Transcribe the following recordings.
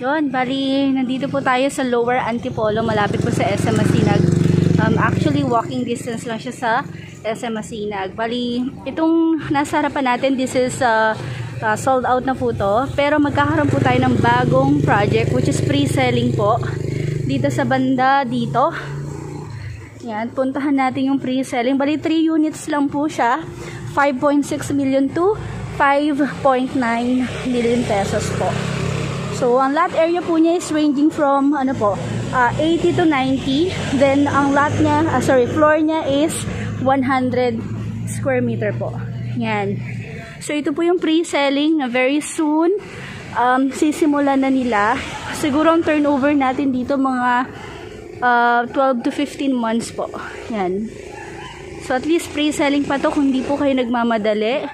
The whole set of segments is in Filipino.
Yun, bali, nandito po tayo sa Lower Antipolo, malapit po sa SM Masinag. Actually, walking distance lang siya sa SM Masinag. Bali, itong nasa harapan natin, this is sold out na po to. Pero magkakaroon po tayo ng bagong project, which is pre-selling po. Dito sa banda, dito. Yan, puntahan natin yung pre-selling. Bali, 3 units lang po siya. 5.6 million to 5.9 million pesos po. So, ang lot area po niya is ranging from, 80 to 90. Then, ang lot niya, floor niya is 100 square meter po. Yan. So, ito po yung pre-selling na very soon, sisimulan na nila. Siguro ang turnover natin dito mga 12 to 15 months po. Yan. So, at least pre-selling pa to kung hindi po kayo nagmamadali.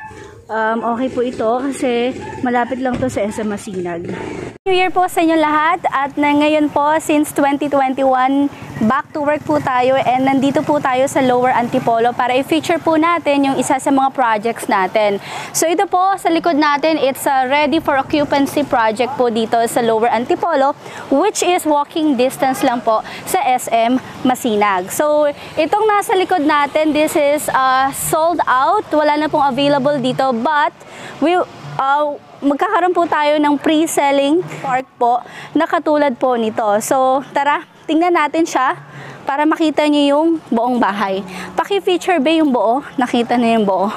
Okay po ito kasi malapit lang to sa SM Masinag. New Year po sa inyo lahat at ngayon po since 2021 back to work po tayo and nandito po tayo sa Lower Antipolo para i-feature po natin yung isa sa mga projects natin. So ito po sa likod natin, it's a ready for occupancy project po dito sa Lower Antipolo, which is walking distance lang po sa SM Masinag. So itong nasa likod natin, this is sold out, wala na pong available dito, but magkakaroon po tayo ng pre-selling park po na katulad po nito. So, tara, tingnan natin siya para makita niyo yung buong bahay. Paki-feature ba yung buo? Nakita niyo yung buo.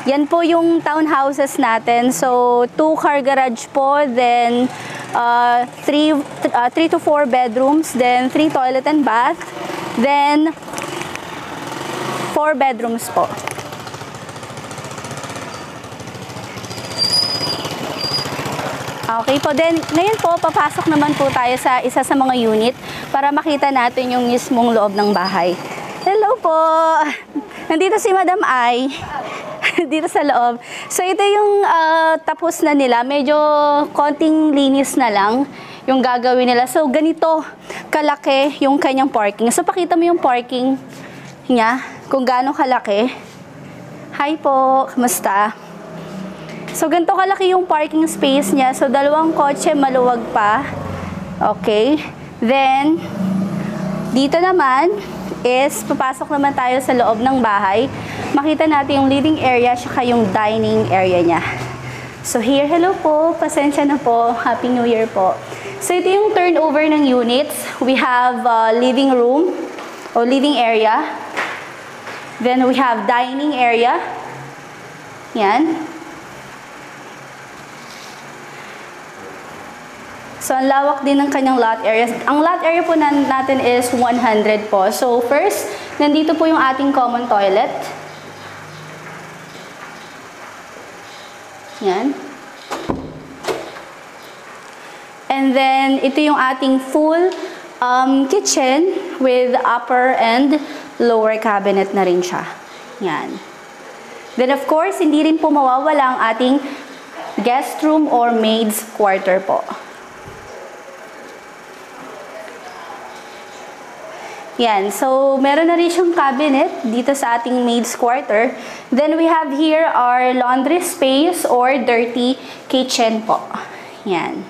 Yan po yung townhouses natin. So, 2-car garage po, then 3 to 4 bedrooms, then 3 toilet and bath, then 4 bedrooms po. Okay po, then ngayon po papasok naman po tayo sa isa sa mga unit para makita natin yung mismong loob ng bahay. Hello po! Nandito si Madam Ai dito sa loob. So ito yung tapos na nila, medyo konting linis na lang yung gagawin nila. So ganito kalaki yung kanyang parking. So pakita mo yung parking niya, kung gaano kalaki. Hi po, kamusta? So, ganito kalaki yung parking space niya. So, 2 kotse, maluwag pa. Okay. Then, dito naman is, papasok naman tayo sa loob ng bahay. Makita natin yung living area, saka yung dining area niya. So, here, hello po. Pasensya na po. Happy New Year po. So, ito yung turnover ng units. We have living room o living area. Then we have dining area. Yan. So, ang lawak din ng kanyang lot area. Ang lot area po natin is 100 po. So, first, nandito po yung ating common toilet. Yan. And then, ito yung ating full kitchen with upper and lower cabinet na rin siya. Yan. Then of course, hindi rin po mawawala ang ating guest room or maid's quarter po. Yan. So, meron na rin siyang cabinet dito sa ating maid's quarter. Then we have here our laundry space or dirty kitchen po. Yan.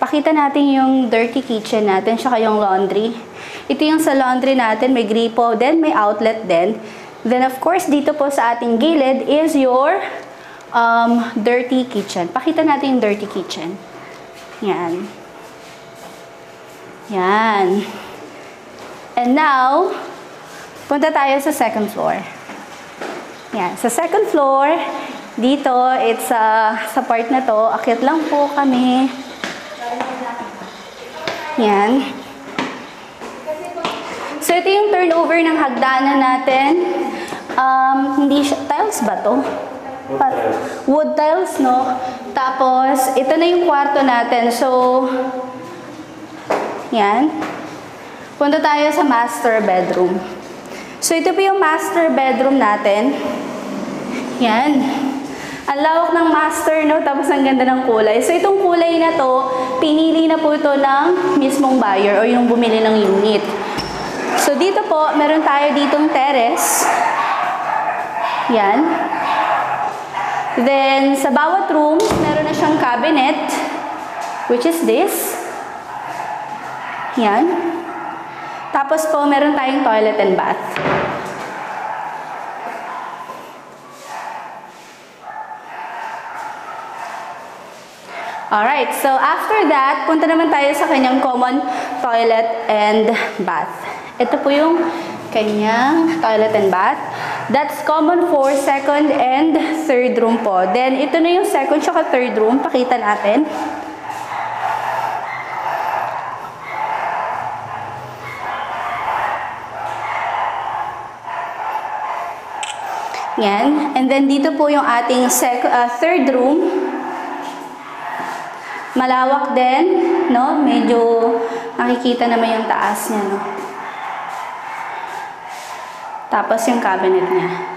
Pakita natin yung dirty kitchen natin, saka yung laundry. Ito yung sa laundry natin, may gripo, then may outlet din. Then of course, dito po sa ating gilid is your dirty kitchen. Pakita natin yung dirty kitchen. Yan. Yan. And now, punta tayo sa second floor. Yan. Sa second floor, dito, it's sa part na to, akyat lang po kami. Yan. So, ito yung turnover ng hagdanan natin. Hindi siya, tiles ba to? Wood tiles, no? Tapos, ito na yung kwarto natin. So, yan. Punta tayo sa master bedroom. So, ito po yung master bedroom natin. Yan. Ang lawak ng master, no? Tapos, ang ganda ng kulay. So, itong kulay na to, pinili na po ito ng mismong buyer o yung bumili ng unit. So, dito po, meron tayo ditong terrace. Yan. Then, sa bawat room, meron na siyang cabinet, which is this. Yan. Tapos po, meron tayong toilet and bath. Alright, so after that, punta naman tayo sa kanyang common toilet and bath. Ito po yung kanyang toilet and bath. That's common for second and third room po. Then, ito na yung second tsaka third room. Pakita natin. Yan. And then, dito po yung ating third room. Malawak din, no? Medyo nakikita naman yung taas niya, no? Tapos yung cabinet niya.